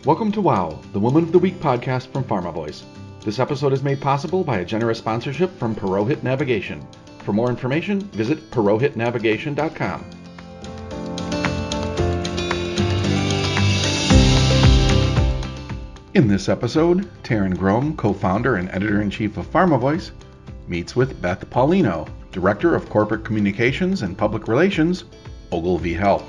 Welcome to WOW, the Woman of the Week podcast from Pharma Voice. This episode is made possible by a generous sponsorship from Purohit Navigation. For more information, visit purohitnavigation.com. In this episode, Taryn Grome, co-founder and editor-in-chief of Pharma Voice, meets with Beth Paulino, Director of Corporate Communications and Public Relations, Ogilvy Health.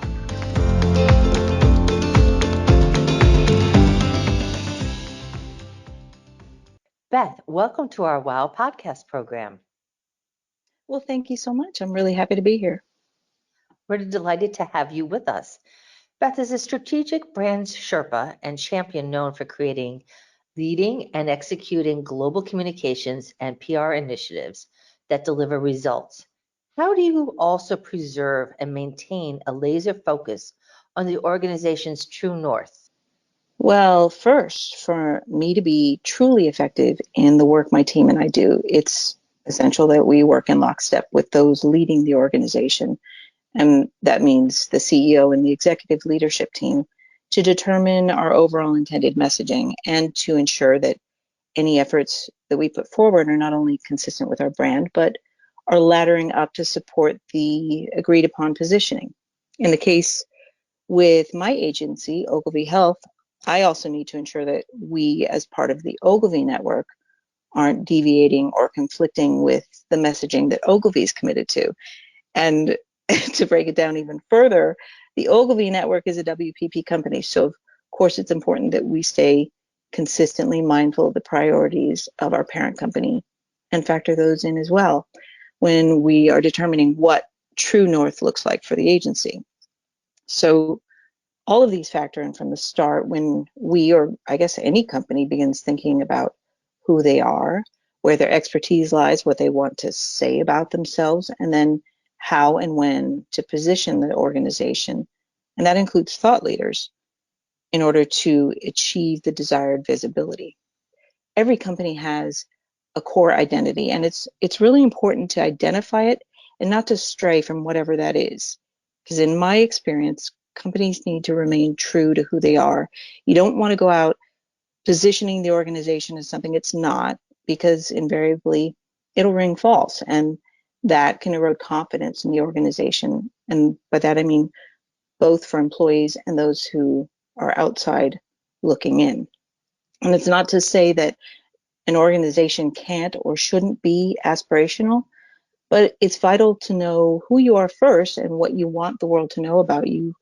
Beth, welcome to our WOW podcast program. Well, thank you so much. I'm really happy to be here. We're delighted to have you with us. Beth is a strategic brand Sherpa and champion known for leading and executing global communications and PR initiatives that deliver results. How do you also preserve and maintain a laser focus on the organization's true north? Well, first, for me to be truly effective in the work my team and I do, it's essential that we work in lockstep with those leading the organization. And that means the CEO and the executive leadership team to determine our overall intended messaging and to ensure that any efforts that we put forward are not only consistent with our brand, but are laddering up to support the agreed upon positioning. In the case with my agency, Ogilvy Health, I also need to ensure that we, as part of the Ogilvy network, aren't deviating or conflicting with the messaging that Ogilvy is committed to. And to break it down even further, the Ogilvy network is a WPP company. So, of course, it's important that we stay consistently mindful of the priorities of our parent company and factor those in as well when we are determining what true north looks like for the agency. So all of these factor in from the start when we, or I guess any company, begins thinking about who they are, where their expertise lies, what they want to say about themselves, and then how and when to position the organization. And that includes thought leaders in order to achieve the desired visibility. Every company has a core identity, and it's really important to identify it and not to stray from whatever that is. Because in my experience, companies need to remain true to who they are. You don't want to go out positioning the organization as something it's not, because invariably it'll ring false, and that can erode confidence in the organization. And by that I mean both for employees and those who are outside looking in. And it's not to say that an organization can't or shouldn't be aspirational, but it's vital to know who you are first and what you want the world to know about you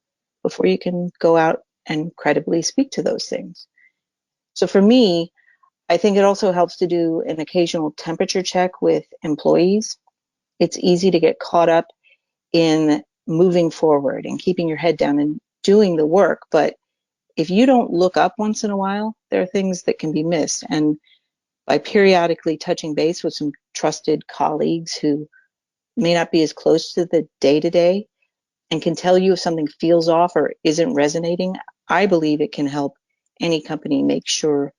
before you can go out and credibly speak to those things. So for me, I think it also helps to do an occasional temperature check with employees. It's easy to get caught up in moving forward and keeping your head down and doing the work. But if you don't look up once in a while, there are things that can be missed. And by periodically touching base with some trusted colleagues who may not be as close to the day-to-day and can tell you if something feels off or isn't resonating, I believe it can help any company make sure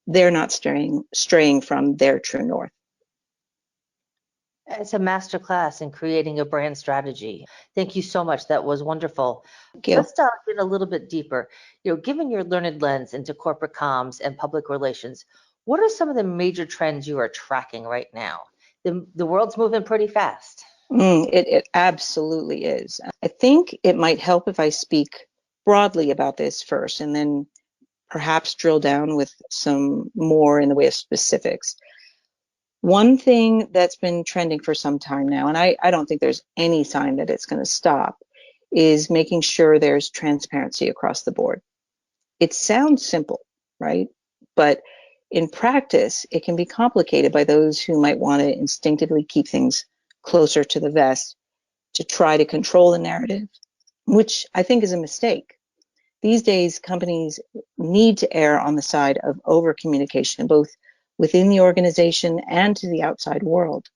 they're not straying from their true north. It's a masterclass in creating a brand strategy. Thank you so much. That was wonderful. Thank you. Let's dive in a little bit deeper. Given your learned lens into corporate comms and public relations, what are some of the major trends you are tracking right now? The world's moving pretty fast. It absolutely is. I think it might help if I speak broadly about this first and then perhaps drill down with some more in the way of specifics. One thing that's been trending for some time now, and I don't think there's any sign that it's going to stop, is making sure there's transparency across the board. It sounds simple, right? But in practice, it can be complicated by those who might want to instinctively keep things closer to the vest to try to control the narrative, which I think is a mistake. These days, companies need to err on the side of over-communication, both within the organization and to the outside world.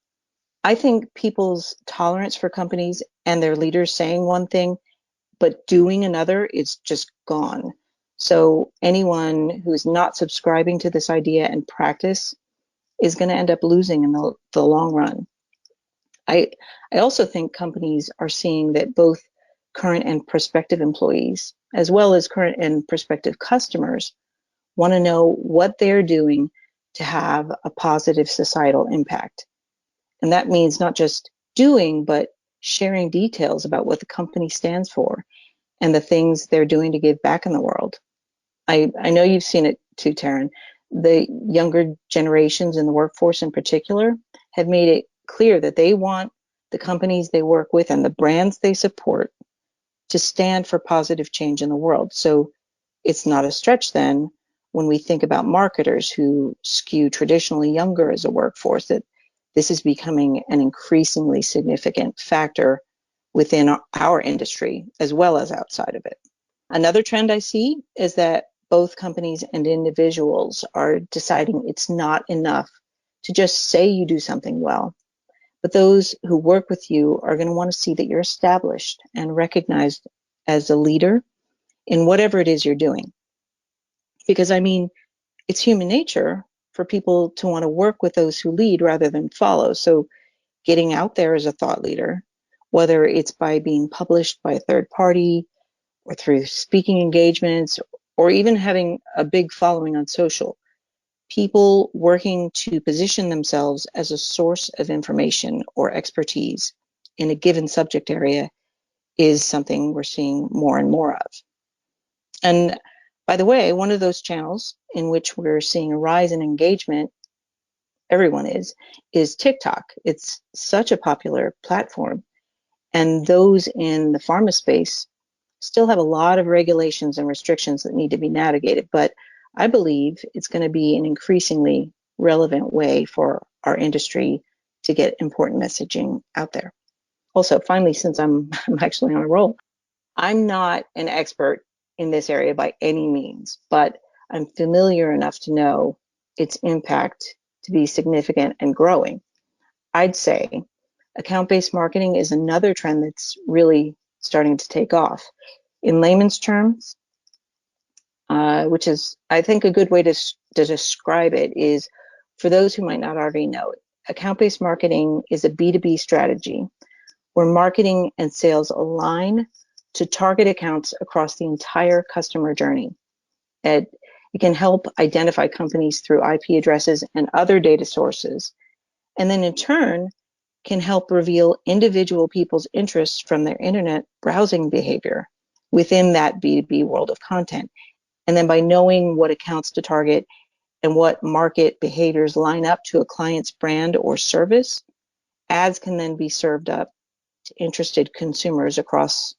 I think people's tolerance for companies and their leaders saying one thing, but doing another is just gone. So anyone who is not subscribing to this idea and practice is going to end up losing in the long run. I also think companies are seeing that both current and prospective employees, as well as current and prospective customers, want to know what they're doing to have a positive societal impact. And that means not just doing, but sharing details about what the company stands for and the things they're doing to give back in the world. I know you've seen it too, Taryn. The younger generations in the workforce in particular have made it clear that they want the companies they work with and the brands they support to stand for positive change in the world. So it's not a stretch then when we think about marketers who skew traditionally younger as a workforce, that this is becoming an increasingly significant factor within our industry as well as outside of it. Another trend I see is that both companies and individuals are deciding it's not enough to just say you do something well, but those who work with you are going to want to see that you're established and recognized as a leader in whatever it is you're doing. Because I mean, it's human nature for people to want to work with those who lead rather than follow. So getting out there as a thought leader, whether it's by being published by a third party or through speaking engagements or even having a big following on social, people working to position themselves as a source of information or expertise in a given subject area is something we're seeing more and more of. And by the way, one of those channels in which we're seeing a rise in engagement, everyone is TikTok. It's such a popular platform. And those in the pharma space still have a lot of regulations and restrictions that need to be navigated. But I believe it's going to be an increasingly relevant way for our industry to get important messaging out there. Also, finally, since I'm actually on a roll, I'm not an expert in this area by any means, but I'm familiar enough to know its impact to be significant and growing. I'd say account-based marketing is another trend that's really starting to take off. In layman's terms, which is, I think, a good way to describe it is, for those who might not already know it, account-based marketing is a B2B strategy where marketing and sales align to target accounts across the entire customer journey. It can help identify companies through IP addresses and other data sources, and then in turn can help reveal individual people's interests from their internet browsing behavior within that B2B world of content. And then by knowing what accounts to target and what market behaviors line up to a client's brand or service, ads can then be served up to interested consumers across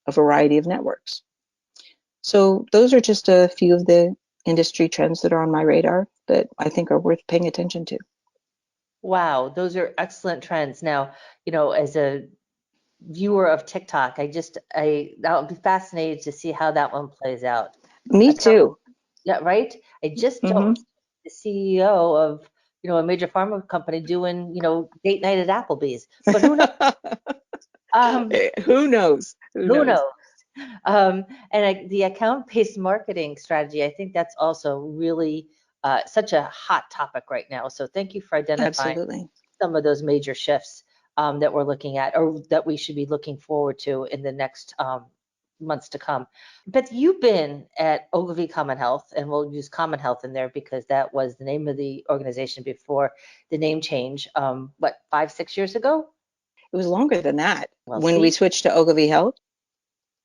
a variety of networks. So those are just a few of the industry trends that are on my radar that I think are worth paying attention to. Wow, those are excellent trends. Now, as a viewer of TikTok, I'll be fascinated to see how that one plays out. Me too. Yeah, right? I just don't see the CEO of, a major pharma company doing, date night at Applebee's. But who knows? Who knows? Who knows? The account-based marketing strategy, I think that's also really such a hot topic right now. So thank you for identifying Absolutely. some of those major shifts that we're looking at, or that we should be looking forward to in the next months to come. Beth, you've been at Ogilvy Common Health, and we'll use Common Health in there because that was the name of the organization before the name change, 5-6 years ago? It was longer than that. Well, when we switched to Ogilvy Health.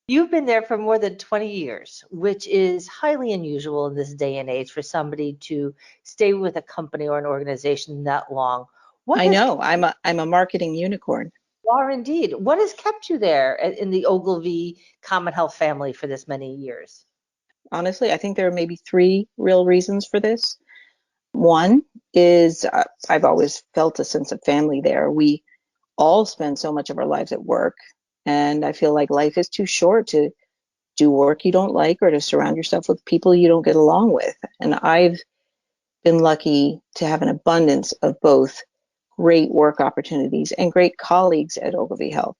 You've been there for more than 20 years, which is highly unusual in this day and age for somebody to stay with a company or an organization that long. I know. I'm a marketing unicorn. You are indeed. What has kept you there in the Ogilvy Common Health family for this many years? Honestly, I think there are maybe 3 real reasons for this. One is I've always felt a sense of family there. We all spend so much of our lives at work, and I feel like life is too short to do work you don't like or to surround yourself with people you don't get along with. And I've been lucky to have an abundance of both great work opportunities and great colleagues at Ogilvy Health.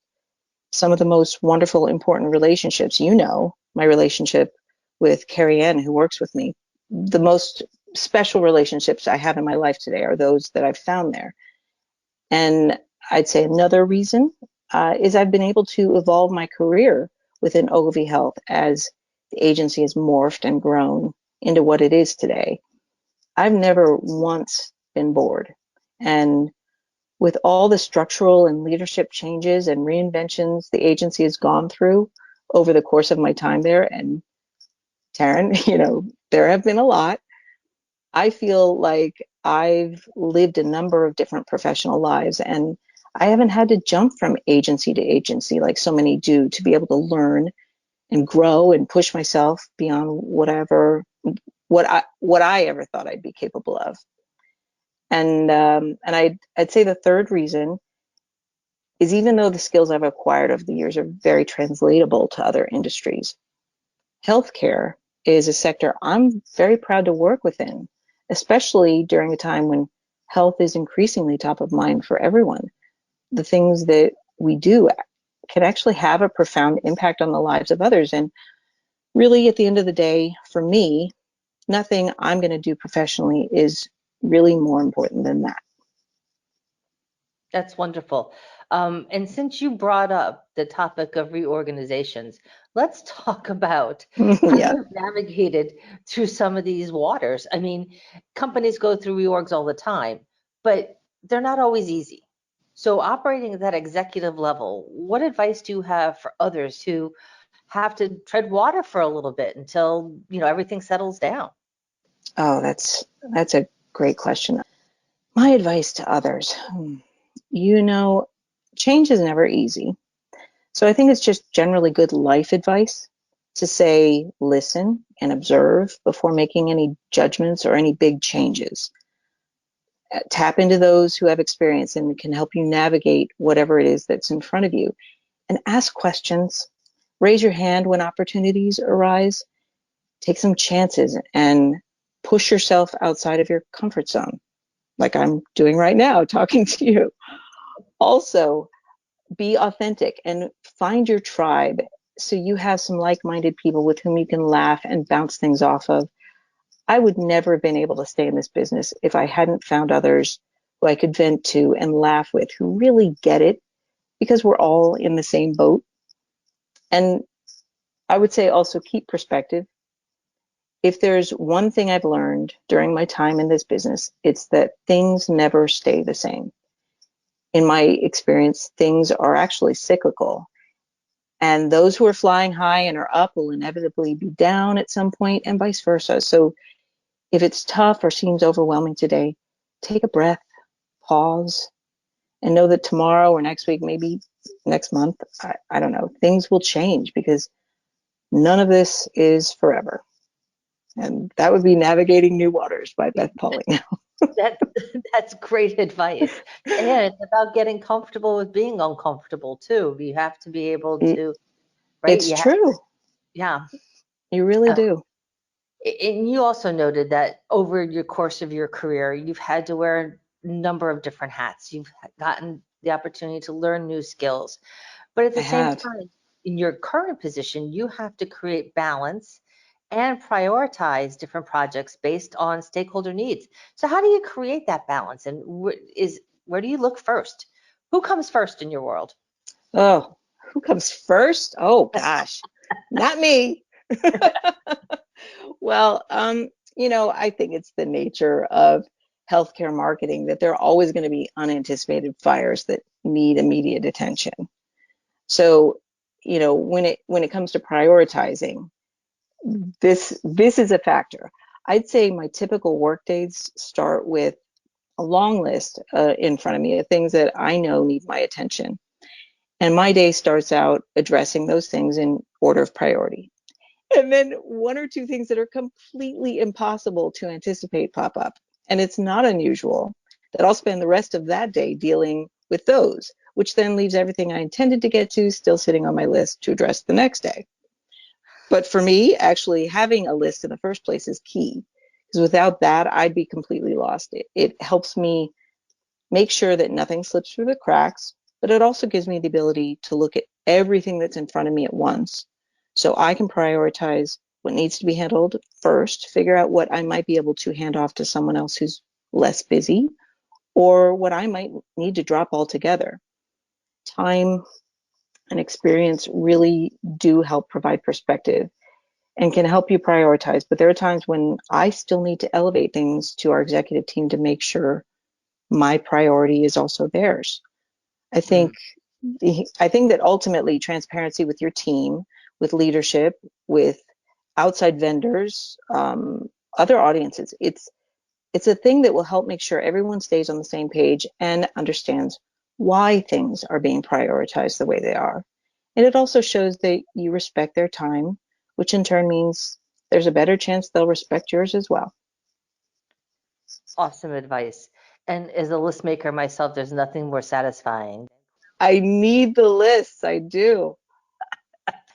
Some of the most wonderful, important relationships, my relationship with Carrie Ann, who works with me, the most special relationships I have in my life today are those that I've found there. And I'd say another reason is I've been able to evolve my career within Ogilvy Health as the agency has morphed and grown into what it is today, I've never once been bored. And with all the structural and leadership changes and reinventions the agency has gone through over the course of my time there, and Taryn, there have been a lot. I feel like I've lived a number of different professional lives, and I haven't had to jump from agency to agency like so many do to be able to learn and grow and push myself beyond what I ever thought I'd be capable of. And I'd say the third reason is, even though the skills I've acquired over the years are very translatable to other industries, healthcare is a sector I'm very proud to work within, especially during a time when health is increasingly top of mind for everyone. The things that we do can actually have a profound impact on the lives of others. And really, at the end of the day, for me, nothing I'm going to do professionally is really more important than that. That's wonderful. And since you brought up the topic of reorganizations, let's talk about how Yeah. you've navigated through some of these waters. I mean, companies go through reorgs all the time, but they're not always easy. So operating at that executive level, what advice do you have for others who have to tread water for a little bit until, everything settles down? Oh, that's a great question. My advice to others, you know, change is never easy. So I think it's just generally good life advice to say, listen and observe before making any judgments or any big changes. Tap into those who have experience and can help you navigate whatever it is that's in front of you, and ask questions. Raise your hand when opportunities arise. Take some chances and push yourself outside of your comfort zone, like I'm doing right now, talking to you. Also, be authentic and find your tribe so you have some like-minded people with whom you can laugh and bounce things off of. I would never have been able to stay in this business if I hadn't found others who I could vent to and laugh with, who really get it, because we're all in the same boat. And I would say also keep perspective. If there's one thing I've learned during my time in this business, it's that things never stay the same. In my experience, things are actually cyclical. And those who are flying high and are up will inevitably be down at some point, and vice versa. So if it's tough or seems overwhelming today, take a breath, pause, and know that tomorrow or next week, maybe next month, I don't know, things will change, because none of this is forever. And that would be Navigating New Waters by Beth Paulino. That that's great advice. And it's about getting comfortable with being uncomfortable too. You have to be able to, right? It's You have to, true. yeah. You really Uh, do. and you also noted that over your course of your career, you've had to wear a number of different hats. You've gotten the opportunity to learn new skills. But at I the same have. time, in your current position, you have to create balance and prioritize different projects based on stakeholder needs. So how do you create that balance? And where do you look first? Who comes first in your world? Oh, who comes first? Oh, gosh, not me. Well, I think it's the nature of healthcare marketing that there are always going to be unanticipated fires that need immediate attention. So, when it comes to prioritizing, this is a factor. I'd say my typical work days start with a long list in front of me of things that I know need my attention. And my day starts out addressing those things in order of priority. And then one or two things that are completely impossible to anticipate pop up. And it's not unusual that I'll spend the rest of that day dealing with those, which then leaves everything I intended to get to still sitting on my list to address the next day. But for me, actually having a list in the first place is key, because without that, I'd be completely lost. It helps me make sure that nothing slips through the cracks, but it also gives me the ability to look at everything that's in front of me at once, so I can prioritize what needs to be handled first, figure out what I might be able to hand off to someone else who's less busy, or what I might need to drop altogether. Time and experience really do help provide perspective. and can help you prioritize. But there are times when I still need to elevate things to our executive team to make sure my priority is also theirs. I think that ultimately transparency with your team, with leadership, with outside vendors, other audiences, it's a thing that will help make sure everyone stays on the same page and understands why things are being prioritized the way they are. And it also shows that you respect their time, which in turn means there's a better chance they'll respect yours as well. Awesome advice. And as a list maker myself, there's nothing more satisfying. I need the lists. I do.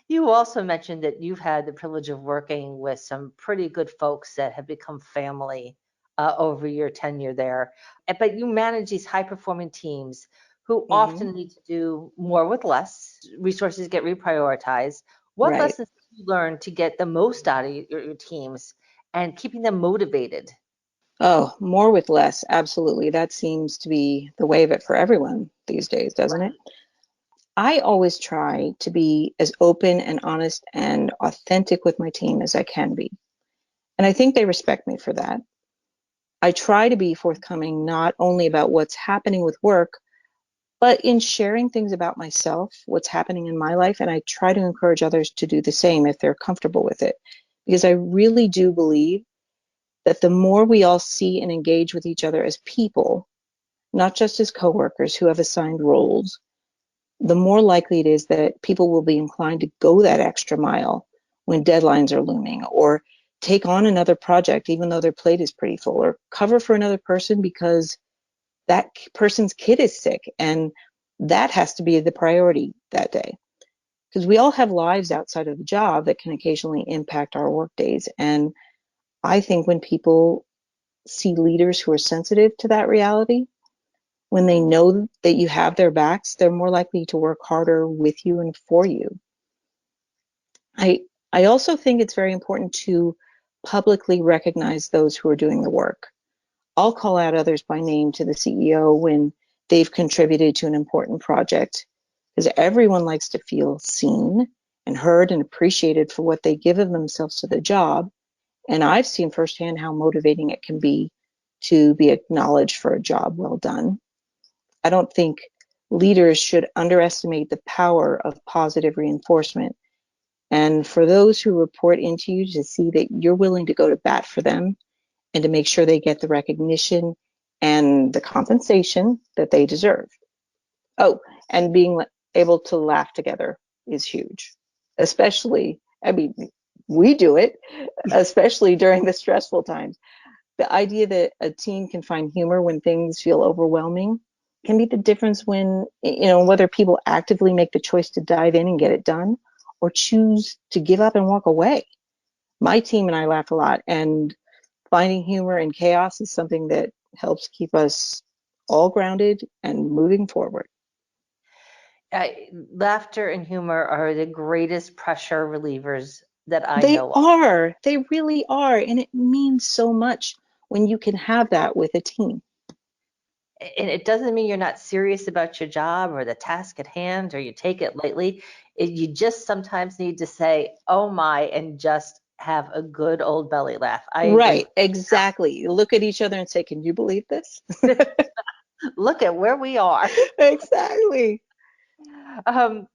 You also mentioned that you've had the privilege of working with some pretty good folks that have become family over your tenure there. But you manage these high performing teams who often need to do more with less. Resources get reprioritized. What Right. lessons did you learn to get the most out of your teams and keeping them motivated? Oh, more with less. Absolutely. That seems to be the way of it for everyone these days, doesn't it? I always try to be as open and honest and authentic with my team as I can be. And I think they respect me for that. I try to be forthcoming not only about what's happening with work, but in sharing things about myself, what's happening in my life. And I try to encourage others to do the same if they're comfortable with it. Because I really do believe that the more we all see and engage with each other as people, not just as coworkers who have assigned roles, the more likely it is that people will be inclined to go that extra mile when deadlines are looming, or take on another project even though their plate is pretty full, or cover for another person because that person's kid is sick and that has to be the priority that day. Because we all have lives outside of the job that can occasionally impact our work days. And I think when people see leaders who are sensitive to that reality, when they know that you have their backs, they're more likely to work harder with you and for you. I also think it's very important to publicly recognize those who are doing the work. I'll call out others by name to the CEO when they've contributed to an important project, because everyone likes to feel seen and heard and appreciated for what they give of themselves to the job. And I've seen firsthand how motivating it can be to be acknowledged for a job well done. I don't think leaders should underestimate the power of positive reinforcement. And for those who report into you, to see that you're willing to go to bat for them and to make sure they get the recognition and the compensation that they deserve. Oh, and being able to laugh together is huge, especially, I mean, we do it, especially during the stressful times. The idea that a team can find humor when things feel overwhelming can be the difference when, whether people actively make the choice to dive in and get it done or choose to give up and walk away. My team and I laugh a lot, and finding humor in chaos is something that helps keep us all grounded and moving forward. Laughter and humor are the greatest pressure relievers that I They know of. are. They really are. And it means so much when you can have that with a team. And it doesn't mean you're not serious about your job or the task at hand or you take it lightly. You just sometimes need to say, oh my, and just have a good old belly laugh. I agree. Right, exactly. You look at each other and say, can you believe this? Look at where we are. Exactly. Um,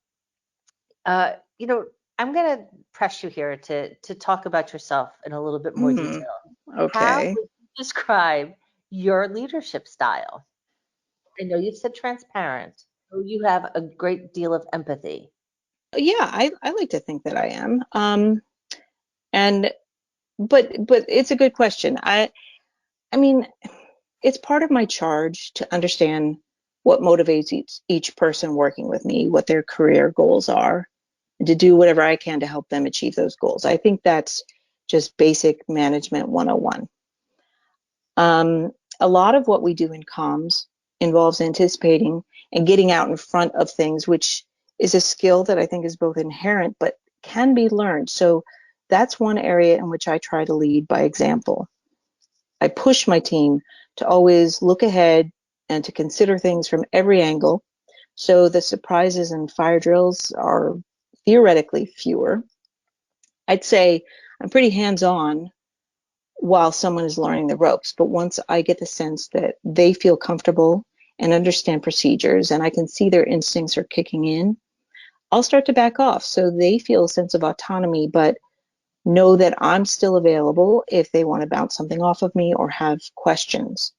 uh, you know, I'm going to press you here to talk about yourself in a little bit more detail. How Okay. would you describe your leadership style? I know you said transparent. So you have a great deal of empathy. Yeah, I like to think that I am. And but it's a good question. I mean, it's part of my charge to understand what motivates each person working with me, what their career goals are, and to do whatever I can to help them achieve those goals. I think that's just basic management 101. A lot of what we do in comms involves anticipating and getting out in front of things, which is a skill that I think is both inherent but can be learned. So that's one area in which I try to lead by example. I push my team to always look ahead and to consider things from every angle, so the surprises and fire drills are theoretically fewer. I'd say I'm pretty hands-on while someone is learning the ropes. But once I get the sense that they feel comfortable and understand procedures and I can see their instincts are kicking in, I'll start to back off so they feel a sense of autonomy, but know that I'm still available if they want to bounce something off of me or have questions.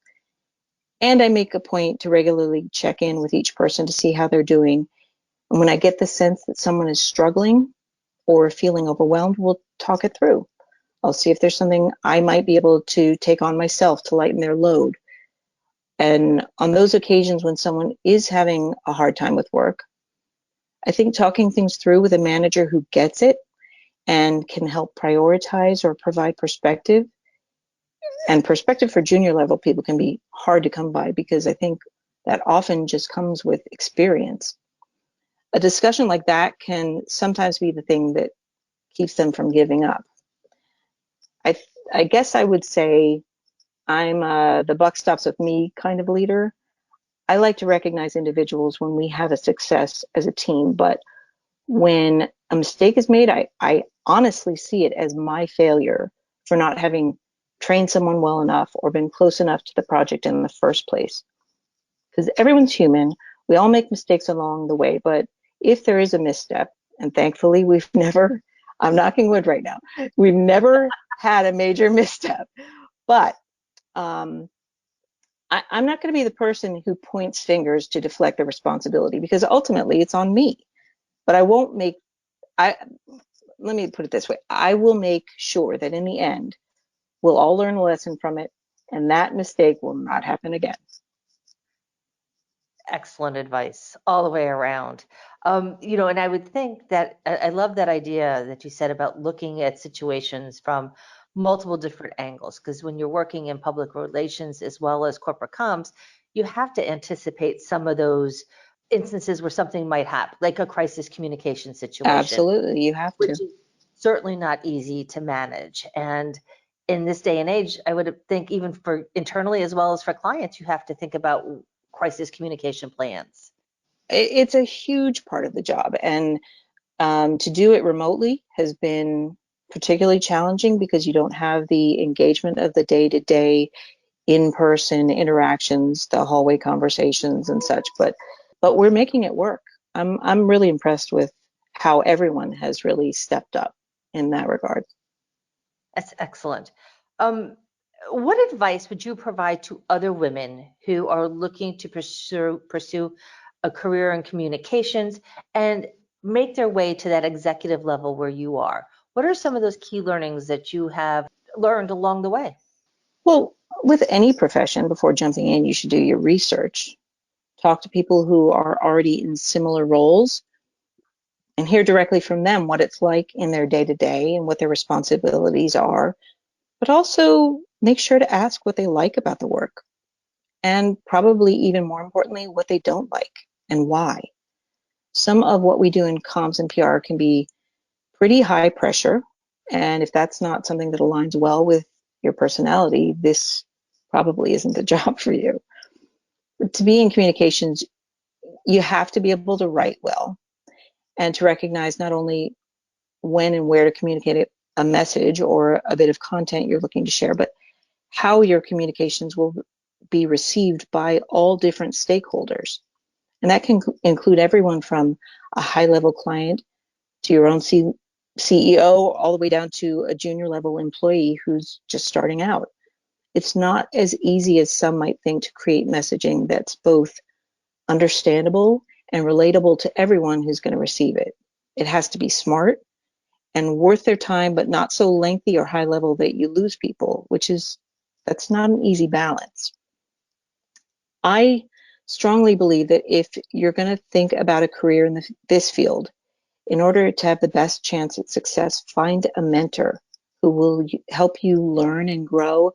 And I make a point to regularly check in with each person to see how they're doing. And when I get the sense that someone is struggling or feeling overwhelmed, we'll talk it through. I'll see if there's something I might be able to take on myself to lighten their load. And on those occasions when someone is having a hard time with work, I think talking things through with a manager who gets it and can help prioritize or provide perspective. And perspective for junior level people can be hard to come by because I think that often just comes with experience. A discussion like that can sometimes be the thing that keeps them from giving up. I guess I would say I'm the buck stops with me kind of leader. I like to recognize individuals when we have a success as a team, but when a mistake is made, I honestly see it as my failure for not having trained someone well enough or been close enough to the project in the first place. Because everyone's human, we all make mistakes along the way, but if there is a misstep, and thankfully we've never, I'm knocking wood right now, we've never had a major misstep, but I'm not going to be the person who points fingers to deflect the responsibility because ultimately it's on me. But I won't make, let me put it this way, I will make sure that in the end, we'll all learn a lesson from it and that mistake will not happen again. Excellent advice all the way around. And I would think that I love that idea that you said about looking at situations from multiple different angles, because when you're working in public relations as well as corporate comms, you have to anticipate some of those instances where something might happen, like a crisis communication situation, Absolutely, you have which to. is certainly not easy to manage. And in this day and age, I would think even for internally as well as for clients, you have to think about crisis communication plans. It's a huge part of the job. And to do it remotely has been particularly challenging because you don't have the engagement of the day-to-day in-person interactions, the hallway conversations and such. But we're making it work. I'm really impressed with how everyone has really stepped up in that regard. That's excellent. Um, what advice would you provide to other women who are looking to pursue a career in communications and make their way to that executive level where you are? What are some of those key learnings that you have learned along the way? Well, with any profession, before jumping in, you should do your research. Talk to people who are already in similar roles and hear directly from them what it's like in their day-to-day and what their responsibilities are, but also make sure to ask what they like about the work and probably even more importantly, what they don't like and why. Some of what we do in comms and PR can be pretty high pressure. And if that's not something that aligns well with your personality, this probably isn't the job for you. But to be in communications, you have to be able to write well and to recognize not only when and where to communicate a message or a bit of content you're looking to share, but how your communications will be received by all different stakeholders. And that can include everyone from a high level client to your own CEO, all the way down to a junior level employee who's just starting out. It's not as easy as some might think to create messaging that's both understandable and relatable to everyone who's going to receive it. It has to be smart and worth their time, but not so lengthy or high level that you lose people, that's not an easy balance. I strongly believe that if you're going to think about a career in this field, in order to have the best chance at success, find a mentor who will help you learn and grow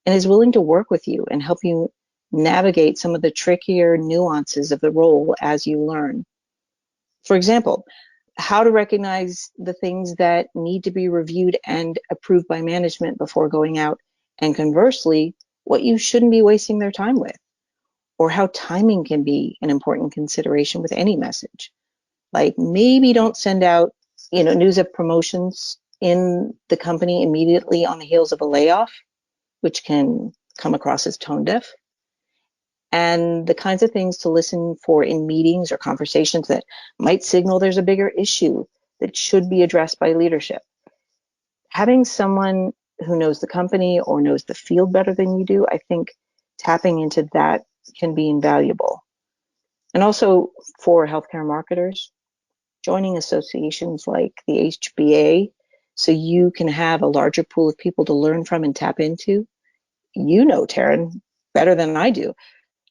and is willing to work with you and help you navigate some of the trickier nuances of the role as you learn. For example, how to recognize the things that need to be reviewed and approved by management before going out, and conversely, what you shouldn't be wasting their time with, or how timing can be an important consideration with any message. Like maybe don't send out, news of promotions in the company immediately on the heels of a layoff, which can come across as tone deaf, and the kinds of things to listen for in meetings or conversations that might signal there's a bigger issue that should be addressed by leadership. Having someone who knows the company or knows the field better than you do, I think tapping into that can be invaluable. And also for healthcare marketers, joining associations like the HBA so you can have a larger pool of people to learn from and tap into. You know, Taryn, better than I do.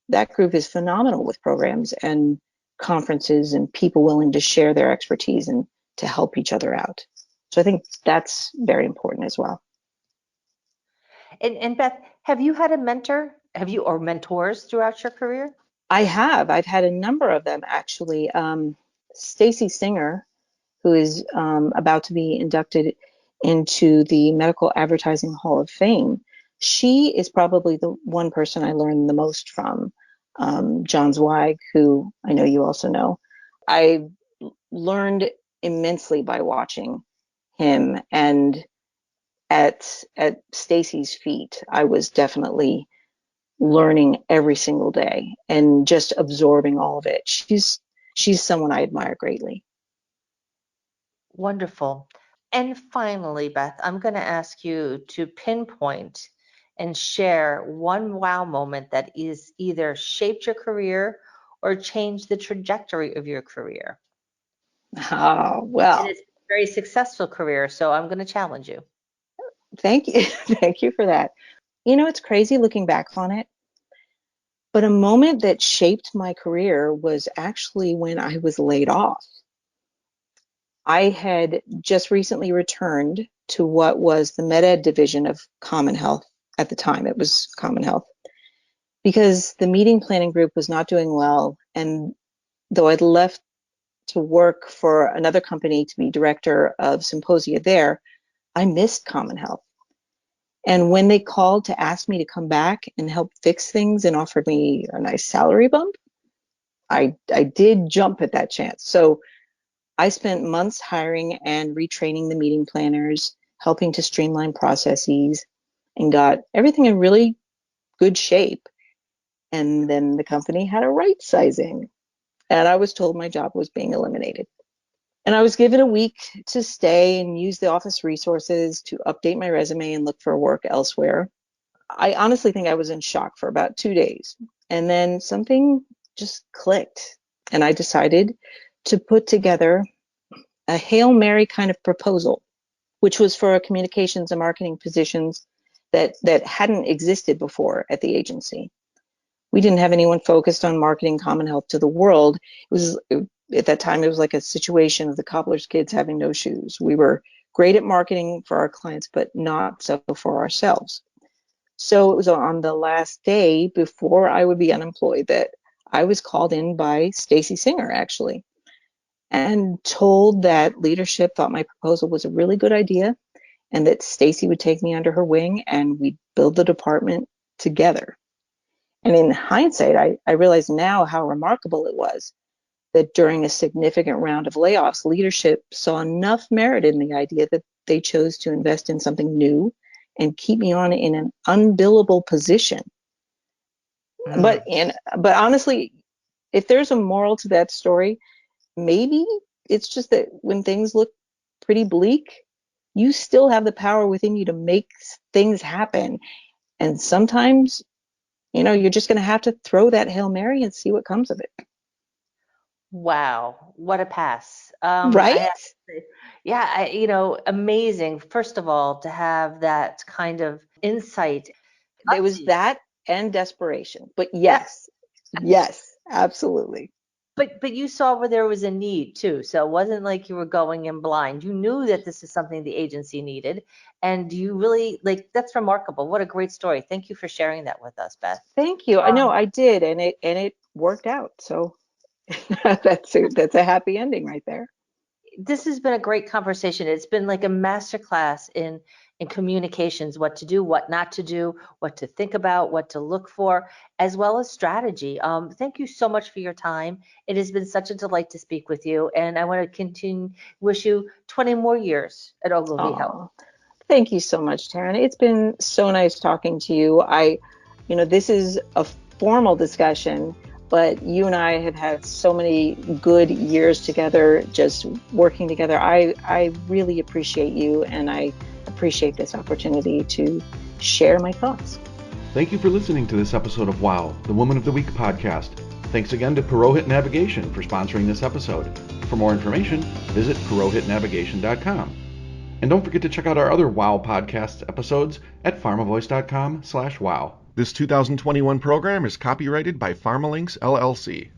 That group is phenomenal with programs and conferences and people willing to share their expertise and to help each other out. So I think that's very important as well. And Beth, have you had a mentor? Or mentors throughout your career? I have. I've had a number of them actually. Stacy Singer, who is about to be inducted into the Medical Advertising Hall of Fame, she is probably the one person I learned the most from. John Zweig, who I know you also know. I learned immensely by watching him, and at Stacy's feet, I was definitely learning every single day and just absorbing all of it. She's someone I admire greatly. Wonderful. And finally, Beth, I'm going to ask you to pinpoint and share one wow moment that is either shaped your career or changed the trajectory of your career. Oh, And well, it's a very successful career, so I'm going to challenge you. thank you. Thank you for that. You know, it's crazy looking back on it, but a moment that shaped my career was actually when I was laid off. I had just recently returned to what was the med ed division of Common Health. At the time, it was Common Health, because the meeting planning group was not doing well. And though I'd left to work for another company to be director of symposia there, I missed Common Health. And when they called to ask me to come back and help fix things and offered me a nice salary bump, I did jump at that chance. So I spent months hiring and retraining the meeting planners, helping to streamline processes, and got everything in really good shape. And then the company had a right sizing, and I was told my job was being eliminated. And I was given a week to stay and use the office resources to update my resume and look for work elsewhere. I honestly think I was in shock for about 2 days. And then something just clicked. And I decided to put together a Hail Mary kind of proposal, which was for communications and marketing positions that hadn't existed before at the agency. We didn't have anyone focused on marketing Common Health to the world. At that time, it was like a situation of the cobbler's kids having no shoes. We were great at marketing for our clients, but not so for ourselves. So it was on the last day before I would be unemployed that I was called in by Stacy Singer, actually, and told that leadership thought my proposal was a really good idea and that Stacy would take me under her wing and we'd build the department together. And in hindsight, I realize now how remarkable it was that during a significant round of layoffs, leadership saw enough merit in the idea that they chose to invest in something new and keep me on in an unbillable position. But honestly, if there's a moral to that story, maybe it's just that when things look pretty bleak, you still have the power within you to make things happen. And sometimes, you're just going to have to throw that Hail Mary and see what comes of it. Wow, what a pass. Right? I have to say, yeah, amazing. First of all, to have that kind of insight. There was that and desperation. But yes, absolutely. But you saw where there was a need too. So it wasn't like you were going in blind. You knew that this is something the agency needed. And you really that's remarkable. What a great story. Thank you for sharing that with us, Beth. Thank you. I know I did, and it worked out. So that's a happy ending right there. this has been a great conversation. It's been like a masterclass in communications, what to do, what not to do, what to think about, what to look for, as well as strategy. Thank you so much for your time. It has been such a delight to speak with you, and I want to wish you 20 more years at Ogilvy Health. Oh, thank you so much, Taryn. It's been so nice talking to you. This is a formal discussion, but you and I have had so many good years together, just working together. I really appreciate you, and I appreciate this opportunity to share my thoughts. Thank you for listening to this episode of WOW, the Woman of the Week podcast. Thanks again to Purohit Navigation for sponsoring this episode. For more information, visit purohitnavigation.com. And don't forget to check out our other WOW podcast episodes at pharmavoice.com/wow. This 2021 program is copyrighted by PharmaLinks LLC.